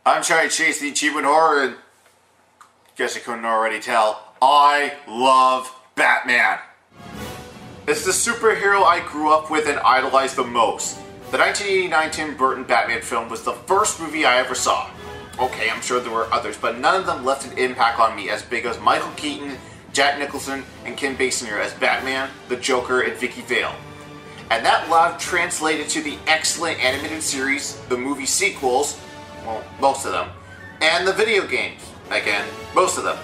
I'm trying to chase the achievement horror, and guess you couldn't already tell, I love Batman. It's the superhero I grew up with and idolized the most. The 1989 Tim Burton Batman film was the first movie I ever saw. Okay, I'm sure there were others, but none of them left an impact on me as big as Michael Keaton, Jack Nicholson, and Kim Basinger as Batman, the Joker, and Vicky Vale. And that love translated to the excellent animated series, the movie sequels, well, most of them, and the video games. Again, most of them.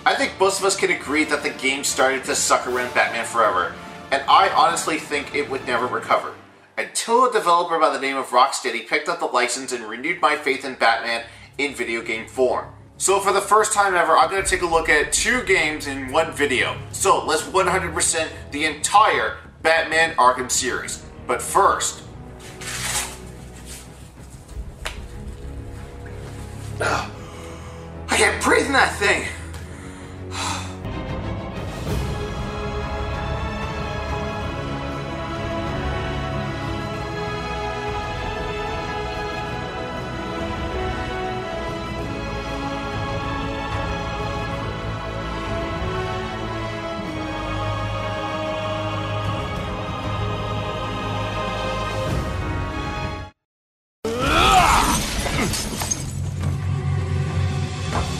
I think most of us can agree that the game started to suck around Batman Forever, and I honestly think it would never recover. Until a developer by the name of Rocksteady picked up the license and renewed my faith in Batman in video game form. So for the first time ever, I'm going to take a look at 2 games in one video. So let's 100% the entire Batman Arkham series. But first... I can't breathe in that thing!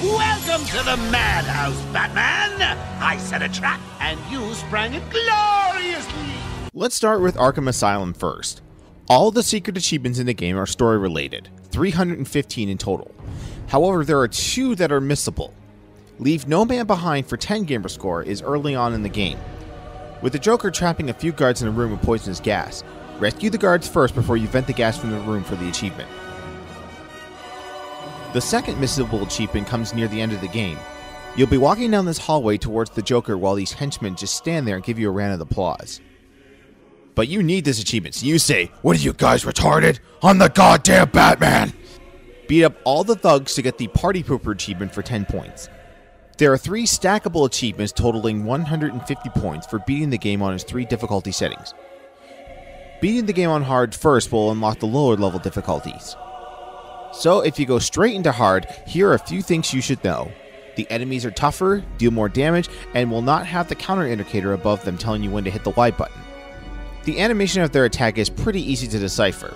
Welcome to the madhouse, Batman! I set a trap, and you sprang it gloriously! Let's start with Arkham Asylum first. All the secret achievements in the game are story related, 315 in total. However, there are 2 that are missable. Leave no man behind for 10 gamer score is early on in the game. With the Joker trapping a few guards in a room with poisonous gas, rescue the guards first before you vent the gas from the room for the achievement. The second missable achievement comes near the end of the game. You'll be walking down this hallway towards the Joker while these henchmen just stand there and give you a round of applause. But you need this achievement, so you say, "What are you guys, retarded? I'm the goddamn Batman!" Beat up all the thugs to get the Party Pooper achievement for 10 points. There are 3 stackable achievements totaling 150 points for beating the game on its 3 difficulty settings. Beating the game on hard first will unlock the lower level difficulties. So if you go straight into hard, here are a few things you should know. The enemies are tougher, deal more damage, and will not have the counter indicator above them telling you when to hit the Y button. The animation of their attack is pretty easy to decipher.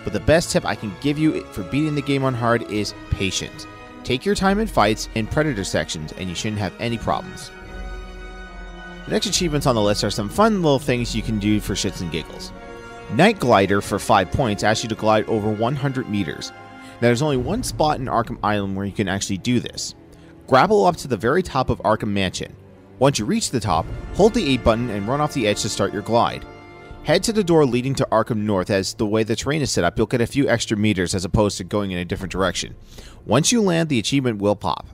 But the best tip I can give you for beating the game on hard is patience. Take your time in fights and Predator sections and you shouldn't have any problems. The next achievements on the list are some fun little things you can do for shits and giggles. Night Glider for 5 points asks you to glide over 100 meters. Now, there's only one spot in Arkham Island where you can actually do this. Grapple up to the very top of Arkham Mansion. Once you reach the top, hold the A button and run off the edge to start your glide. Head to the door leading to Arkham North, as the way the terrain is set up, you'll get a few extra meters as opposed to going in a different direction. Once you land, the achievement will pop.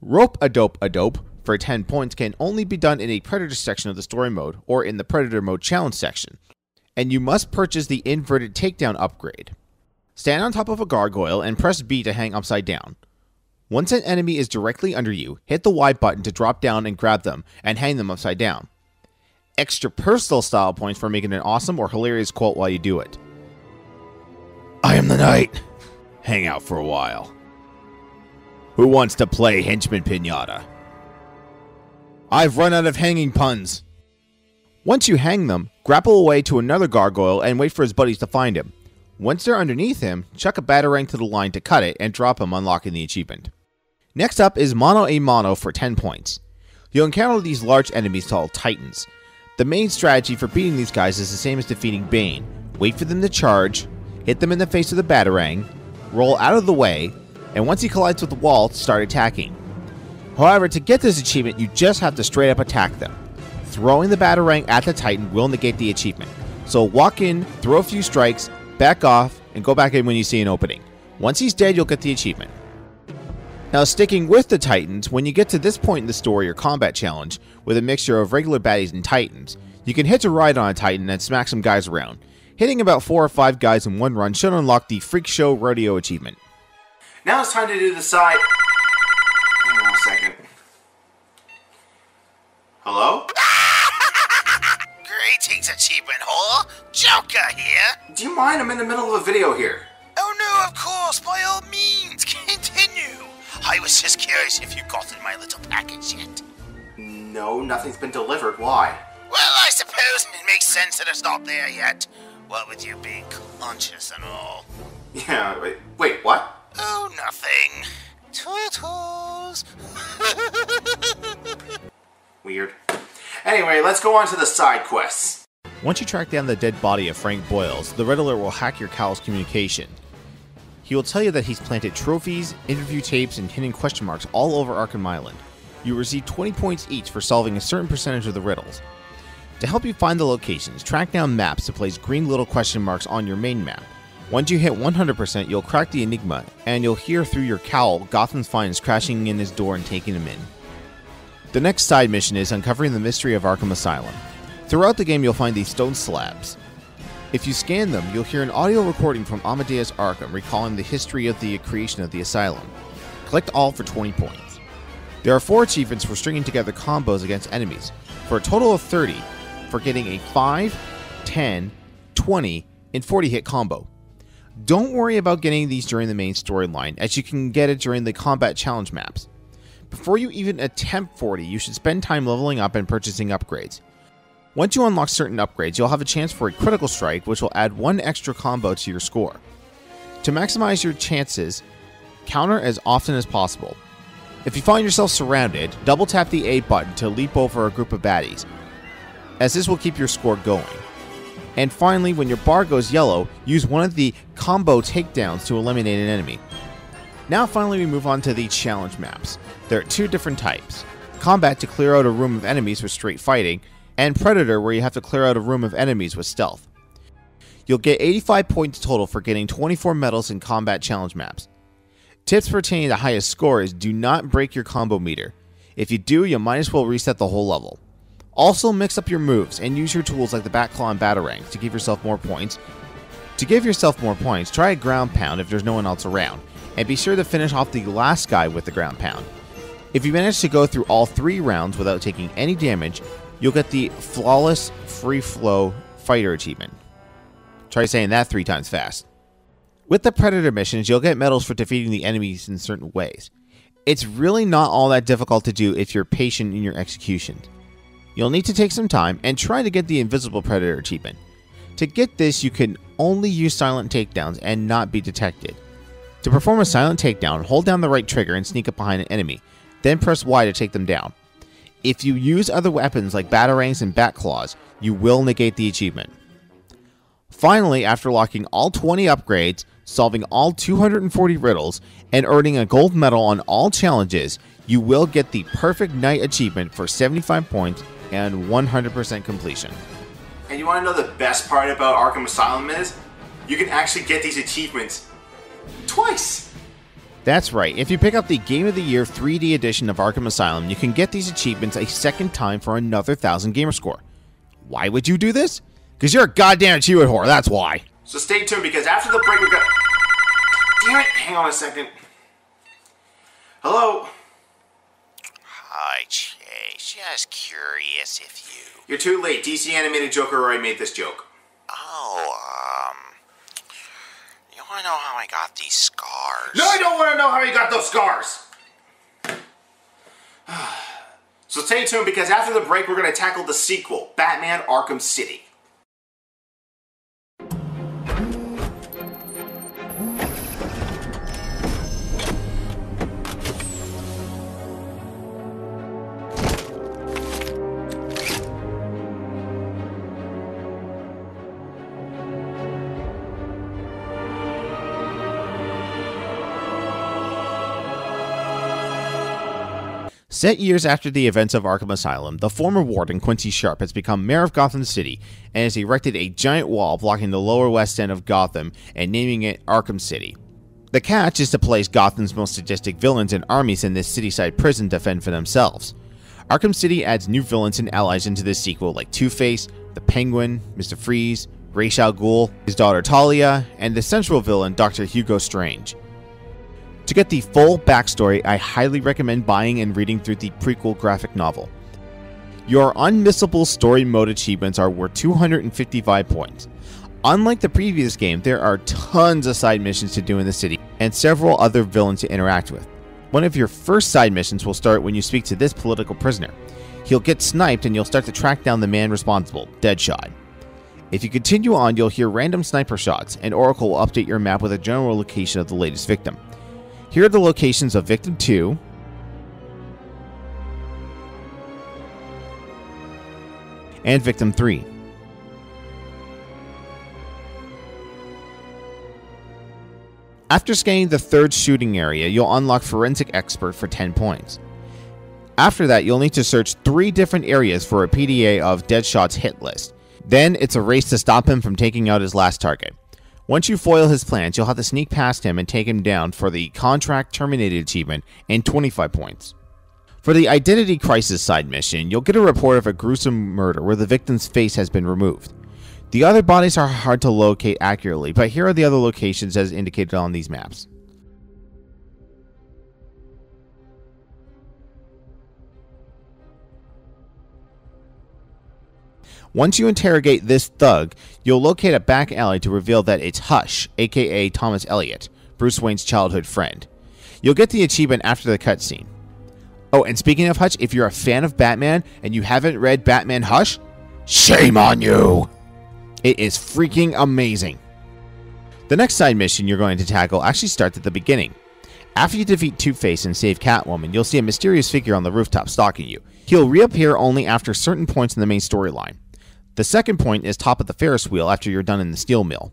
Rope-a-dope for 10 points can only be done in a Predator section of the story mode, or in the Predator mode challenge section. And you must purchase the inverted takedown upgrade. Stand on top of a gargoyle and press B to hang upside down. Once an enemy is directly under you, hit the Y button to drop down and grab them, and hang them upside down. Extra personal style points for making an awesome or hilarious quote while you do it. I am the knight. Hang out for a while. Who wants to play Henchman Pinata? I've run out of hanging puns. Once you hang them, grapple away to another gargoyle and wait for his buddies to find him. Once they're underneath him, chuck a batarang to the line to cut it and drop him, unlocking the achievement. Next up is Mono a Mono for 10 points. You'll encounter these large enemies called Titans. The main strategy for beating these guys is the same as defeating Bane. Wait for them to charge, hit them in the face with a batarang, roll out of the way, and once he collides with the wall, start attacking. However, to get this achievement, you just have to straight up attack them. Throwing the batarang at the Titan will negate the achievement. So walk in, throw a few strikes, back off, and go back in when you see an opening. Once he's dead, you'll get the achievement. Now, sticking with the Titans, when you get to this point in the story or combat challenge, with a mixture of regular baddies and Titans, you can hitch a ride on a Titan and smack some guys around. Hitting about 4 or 5 guys in one run should unlock the Freak Show Rodeo achievement. Now it's time to do the side... Hang on a second. Hello? Greetings, achievement whore. Joker here. Do you mind? I'm in the middle of a video here. Oh Oh, of course, by all means, continue. I was just curious if you'd gotten my little package yet. No, nothing's been delivered. Why? Well, I suppose it makes sense that it's not there yet. What with you being conscious and all. Yeah, wait, what? Oh, nothing. Turtles. Weird. Anyway, let's go on to the side quests. Once you track down the dead body of Frank Boyles, the Riddler will hack your cowl's communication. He will tell you that he's planted trophies, interview tapes, and hidden question marks all over Arkham Island. You receive 20 points each for solving a certain percentage of the riddles. To help you find the locations, track down maps to place green little question marks on your main map. Once you hit 100%, you'll crack the enigma, and you'll hear through your cowl Gotham's finest crashing in his door and taking him in. The next side mission is uncovering the mystery of Arkham Asylum. Throughout the game, you'll find these stone slabs. If you scan them, you'll hear an audio recording from Amadeus Arkham recalling the history of the creation of the asylum. Collect all for 20 points. There are 4 achievements for stringing together combos against enemies, for a total of 30, for getting a 5, 10, 20, and 40 hit combo. Don't worry about getting these during the main storyline, as you can get it during the combat challenge maps. Before you even attempt 40, you should spend time leveling up and purchasing upgrades. Once you unlock certain upgrades, you'll have a chance for a critical strike, which will add 1 extra combo to your score. To maximize your chances, counter as often as possible. If you find yourself surrounded, double tap the A button to leap over a group of baddies, as this will keep your score going. And finally, when your bar goes yellow, use one of the combo takedowns to eliminate an enemy. Now finally we move on to the challenge maps. There are 2 different types. Combat to clear out a room of enemies with straight fighting, and Predator where you have to clear out a room of enemies with stealth. You'll get 85 points total for getting 24 medals in combat challenge maps. Tips for attaining the highest score is do not break your combo meter. If you do, you might as well reset the whole level. Also mix up your moves and use your tools like the Batclaw and Batarang to give yourself more points. To give yourself more points, try a ground pound if there's no one else around, and be sure to finish off the last guy with the ground pound. If you manage to go through all 3 rounds without taking any damage, you'll get the Flawless Free Flow Fighter achievement. Try saying that 3 times fast. With the Predator missions, you'll get medals for defeating the enemies in certain ways. It's really not all that difficult to do if you're patient in your execution. You'll need to take some time and try to get the Invisible Predator achievement. To get this, you can only use silent takedowns and not be detected. To perform a silent takedown, hold down the right trigger and sneak up behind an enemy, then press Y to take them down. If you use other weapons like Batarangs and Batclaws, you will negate the achievement. Finally, after locking all 20 upgrades, solving all 240 riddles, and earning a gold medal on all challenges, you will get the Perfect Night achievement for 75 points and 100% completion. And you want to know the best part about Arkham Asylum is? You can actually get these achievements twice! That's right, if you pick up the Game of the Year 3D edition of Arkham Asylum, you can get these achievements a second time for another 1000 gamer score. Why would you do this? Because you're a goddamn achievement whore, that's why. So stay tuned, because after the break we're gonna... Damn it, hang on a second. Hello? Hi, Chase. Just curious if you... You're too late. DC Animated Joker already made this joke. Oh, you wanna know how I got these scars? No, I don't want to know how you got those scars! So stay tuned, because after the break we're going to tackle the sequel, Batman Arkham City. Set years after the events of Arkham Asylum, the former warden Quincy Sharp has become mayor of Gotham City and has erected a giant wall blocking the lower west end of Gotham and naming it Arkham City. The catch is to place Gotham's most sadistic villains and armies in this city-side prison to fend for themselves. Arkham City adds new villains and allies into this sequel like Two-Face, the Penguin, Mr. Freeze, Ra's al Ghul, his daughter Talia, and the central villain Dr. Hugo Strange. To get the full backstory, I highly recommend buying and reading through the prequel graphic novel. Your unmissable story mode achievements are worth 255 points. Unlike the previous game, there are tons of side missions to do in the city, and several other villains to interact with. One of your first side missions will start when you speak to this political prisoner. He'll get sniped and you'll start to track down the man responsible, Deadshot. If you continue on, you'll hear random sniper shots, and Oracle will update your map with a general location of the latest victim. Here are the locations of Victim 2, and Victim 3. After scanning the third shooting area, you'll unlock Forensic Expert for 10 points. After that, you'll need to search 3 different areas for a PDA of Deadshot's hit list. Then, it's a race to stop him from taking out his last target. Once you foil his plans, you'll have to sneak past him and take him down for the Contract Terminated achievement and 25 points. For the Identity Crisis side mission, you'll get a report of a gruesome murder where the victim's face has been removed. The other bodies are hard to locate accurately, but here are the other locations as indicated on these maps. Once you interrogate this thug, you'll locate a back alley to reveal that it's Hush, aka Thomas Elliot, Bruce Wayne's childhood friend. You'll get the achievement after the cutscene. Oh, and speaking of Hush, if you're a fan of Batman and you haven't read Batman Hush, shame on you! It is freaking amazing. The next side mission you're going to tackle actually starts at the beginning. After you defeat Two-Face and save Catwoman, you'll see a mysterious figure on the rooftop stalking you. He'll reappear only after certain points in the main storyline. The second point is top of the Ferris wheel after you're done in the steel mill.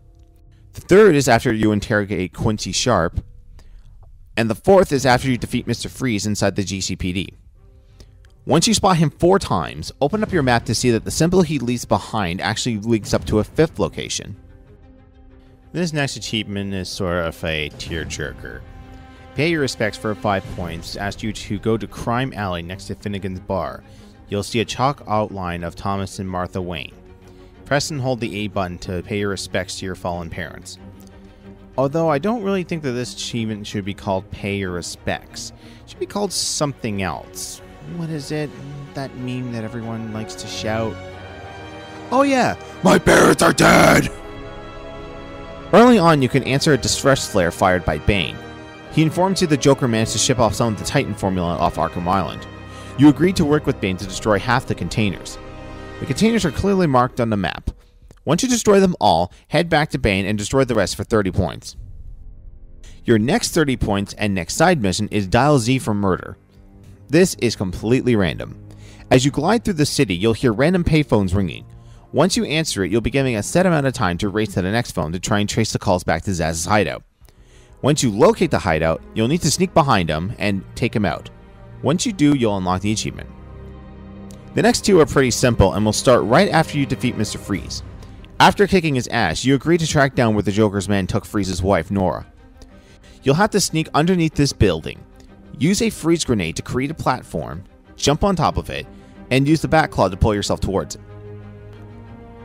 The third is after you interrogate Quincy Sharp. And the fourth is after you defeat Mr. Freeze inside the GCPD. Once you spot him 4 times, open up your map to see that the symbol he leaves behind actually links up to a 5th location. This next achievement is sort of a tearjerker. Pay your respects for 5 points, asked you to go to Crime Alley next to Finnegan's Bar. You'll see a chalk outline of Thomas and Martha Wayne. Press and hold the A button to pay your respects to your fallen parents. Although I don't really think that this achievement should be called Pay Your Respects. It should be called something else. What is it? That meme that everyone likes to shout? Oh yeah, my parents are dead! Early on, you can answer a distress flare fired by Bane. He informs you the Joker managed to ship off some of the Titan formula off Arkham Island. You agree to work with Bane to destroy half the containers. The containers are clearly marked on the map. Once you destroy them all, head back to Bane and destroy the rest for 30 points. Your next 30 points and next side mission is Dial Z for murder. This is completely random. As you glide through the city, you'll hear random payphones ringing. Once you answer it, you'll be given a set amount of time to race to the next phone to try and trace the calls back to Zaz's hideout. Once you locate the hideout, you'll need to sneak behind him and take him out. Once you do, you'll unlock the achievement. The next 2 are pretty simple and will start right after you defeat Mr. Freeze. After kicking his ass, you agree to track down where the Joker's men took Freeze's wife, Nora. You'll have to sneak underneath this building. Use a freeze grenade to create a platform, jump on top of it, and use the bat claw to pull yourself towards it.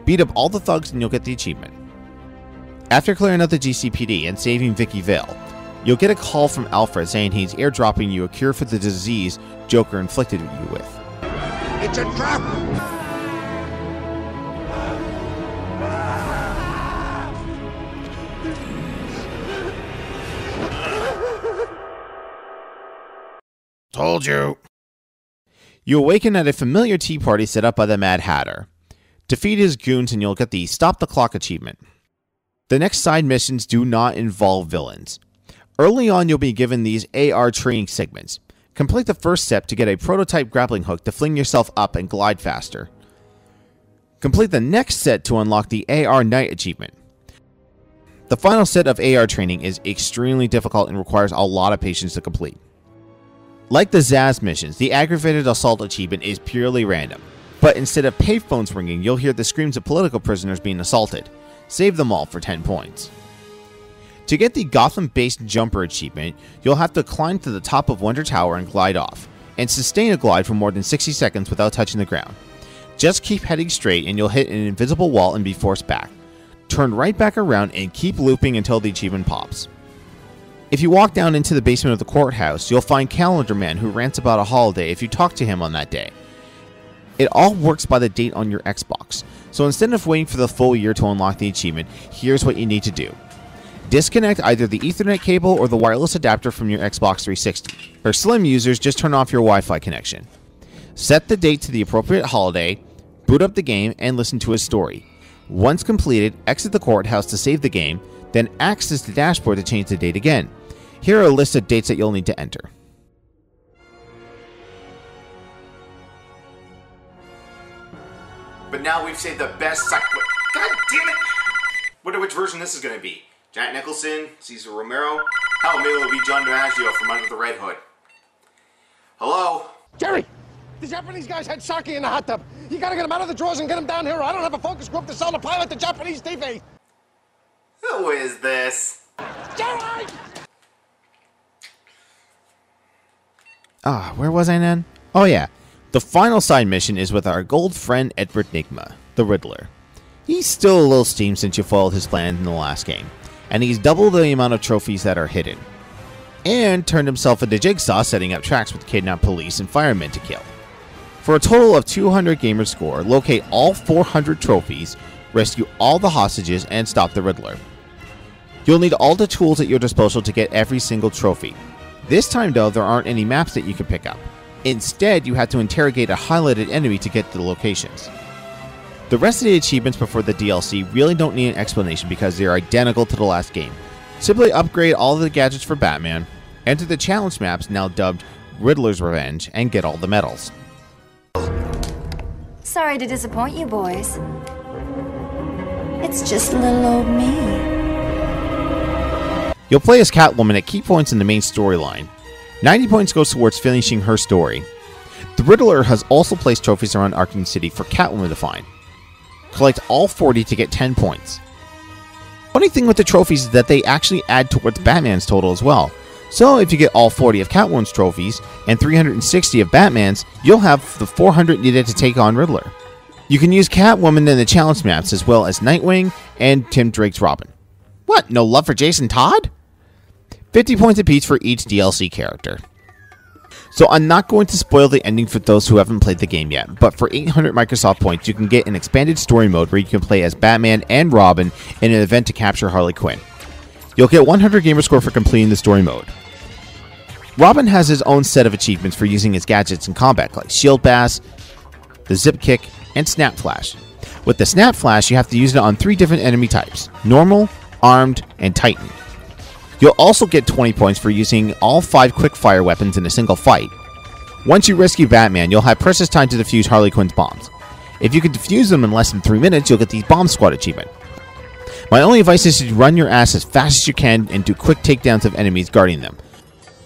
Beat up all the thugs and you'll get the achievement. After clearing out the GCPD and saving Vicky Vale, you'll get a call from Alfred saying he's airdropping you a cure for the disease Joker inflicted you with. It's a trap! Told you. You awaken at a familiar tea party set up by the Mad Hatter. Defeat his goons and you'll get the Stop the Clock achievement. The next side missions do not involve villains. Early on, you'll be given these AR training segments. Complete the first step to get a prototype grappling hook to fling yourself up and glide faster. Complete the next set to unlock the AR Knight achievement. The final set of AR training is extremely difficult and requires a lot of patience to complete. Like the Zaz missions, the aggravated assault achievement is purely random. But instead of payphones ringing, you'll hear the screams of political prisoners being assaulted. Save them all for 10 points. To get the Gotham-based jumper achievement, you'll have to climb to the top of Wonder Tower and glide off, and sustain a glide for more than 60 seconds without touching the ground. Just keep heading straight and you'll hit an invisible wall and be forced back. Turn right back around and keep looping until the achievement pops. If you walk down into the basement of the courthouse, you'll find Calendar Man who rants about a holiday if you talk to him on that day. It all works by the date on your Xbox, so instead of waiting for the full year to unlock the achievement, here's what you need to do. Disconnect either the Ethernet cable or the wireless adapter from your Xbox 360. For Slim users, just turn off your Wi-Fi connection. Set the date to the appropriate holiday, boot up the game, and listen to a story. Once completed, exit the courthouse to save the game, then access the dashboard to change the date again. Here are a list of dates that you'll need to enter. But now we've saved the best God damn it! Wonder which version this is going to be. Jack Nicholson, Cesar Romero. Hell, maybe it'll be John DiMaggio from Under the Red Hood. Hello? Jerry! The Japanese guys had sake in the hot tub. You gotta get them out of the drawers and get them down here, or I don't have a focus group to sell the pilot to Japanese TV. Who is this? Jerry! Where was I then? Oh yeah. The final side mission is with our gold friend Edward Nygma, the Riddler. He's still a little steamed since you foiled his plan in the last game, and he's doubled the amount of trophies that are hidden, and turned himself into Jigsaw setting up tracks with kidnapped police and firemen to kill. For a total of 200 gamer score, locate all 400 trophies, rescue all the hostages, and stop the Riddler. You'll need all the tools at your disposal to get every single trophy. This time though, there aren't any maps that you can pick up. Instead, you have to interrogate a highlighted enemy to get to the locations. The rest of the achievements before the DLC really don't need an explanation because they are identical to the last game. Simply upgrade all of the gadgets for Batman, enter the challenge maps now dubbed Riddler's Revenge, and get all the medals. Sorry to disappoint you boys. It's just little old me. You'll play as Catwoman at key points in the main storyline. 90 points goes towards finishing her story. The Riddler has also placed trophies around Arkham City for Catwoman to find. Collect all 40 to get 10 points. Funny thing with the trophies is that they actually add towards Batman's total as well. So if you get all 40 of Catwoman's trophies and 360 of Batman's, you'll have the 400 needed to take on Riddler. You can use Catwoman in the challenge maps as well as Nightwing and Tim Drake's Robin. What, no love for Jason Todd? 50 points apiece for each DLC character. So I'm not going to spoil the ending for those who haven't played the game yet, but for 800 Microsoft points you can get an expanded story mode where you can play as Batman and Robin in an event to capture Harley Quinn. You'll get 100 gamer score for completing the story mode. Robin has his own set of achievements for using his gadgets in combat like Shield Bash, the Zip Kick, and Snap Flash. With the Snap Flash you have to use it on 3 different enemy types: Normal, Armed, and Titan. You'll also get 20 points for using all 5 quick-fire weapons in a single fight. Once you rescue Batman, you'll have precious time to defuse Harley Quinn's bombs. If you can defuse them in less than 3 minutes, you'll get the Bomb Squad achievement. My only advice is to run your ass as fast as you can and do quick takedowns of enemies guarding them.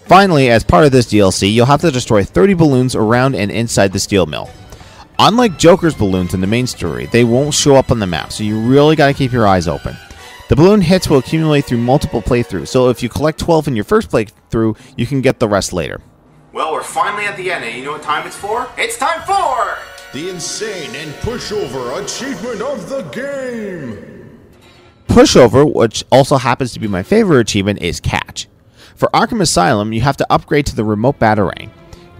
Finally, as part of this DLC, you'll have to destroy 30 balloons around and inside the steel mill. Unlike Joker's balloons in the main story, they won't show up on the map, so you really gotta keep your eyes open. The balloon hits will accumulate through multiple playthroughs, so if you collect 12 in your first playthrough, you can get the rest later. Well, we're finally at the end, and you know what time it's for? It's time for the insane and pushover achievement of the game! Pushover, which also happens to be my favorite achievement, is Catch. For Arkham Asylum, you have to upgrade to the remote Batarang.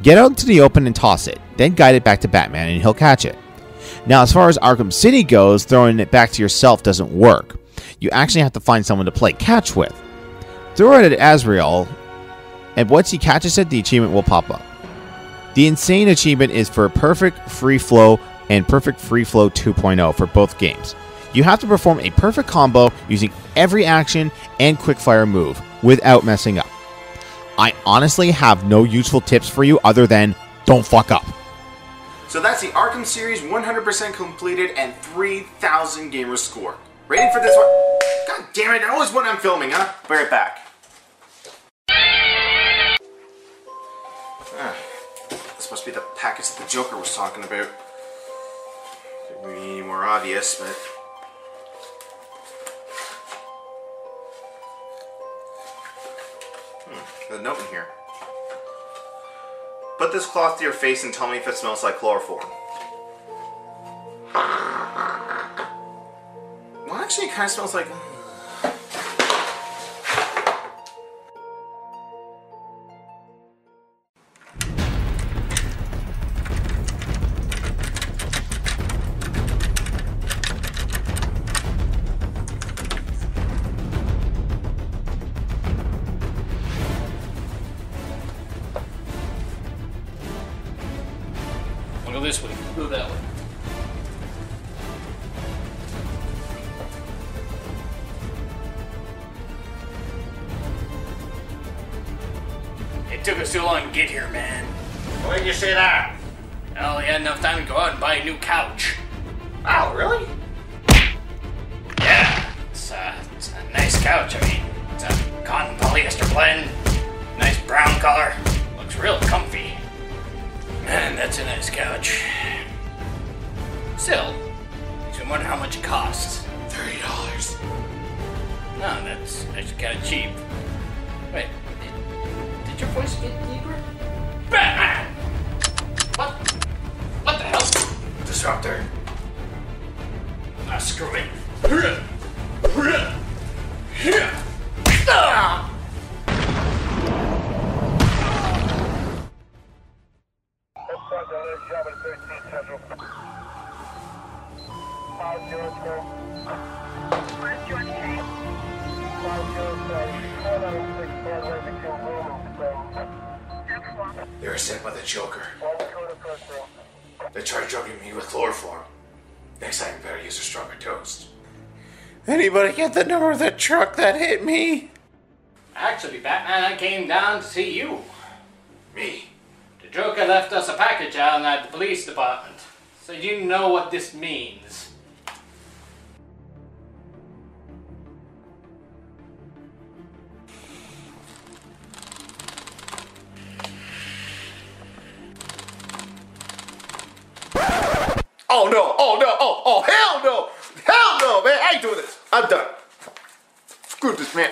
Get out into the open and toss it, then guide it back to Batman and he'll catch it. Now, as far as Arkham City goes, throwing it back to yourself doesn't work. You actually have to find someone to play catch with. Throw it at Azrael, and once he catches it, the achievement will pop up. The insane achievement is for Perfect Free Flow and Perfect Free Flow 2.0 for both games. You have to perform a perfect combo using every action and quickfire move without messing up. I honestly have no useful tips for you other than don't fuck up. So that's the Arkham series 100% completed and 3,000 gamer score. Rating for this one. God damn it, I always when I'm filming, huh? Be right back. This must be the package that the Joker was talking about. Could be any more obvious, but. There's a note in here. Put this cloth to your face and tell me if it smells like chloroform. Well, actually, it kind of smells like... took us so long to get here, man. Why did you say that? Well, we had enough time to go out and buy a new couch. Oh, really? Yeah, it's a nice couch. I mean, it's a cotton polyester blend. Nice brown color. Looks real comfy. Man, that's a nice couch. Still, makes me wonder how much it costs. $30. No, that's actually kind of cheap. Wait, did your voice get deeper? Batman! What the hell? Disruptor. Ah, screw it. They were sent by the Joker. They tried drugging me with chloroform. Next time you better use a stronger toast. Anybody get the number of the truck that hit me? Actually, Batman, I came down to see you. Me? The Joker left us a package out at the police department. So you know what this means. Oh no, oh no, oh hell no! Hell no, man, I ain't doing this. I'm done. Screw this, man.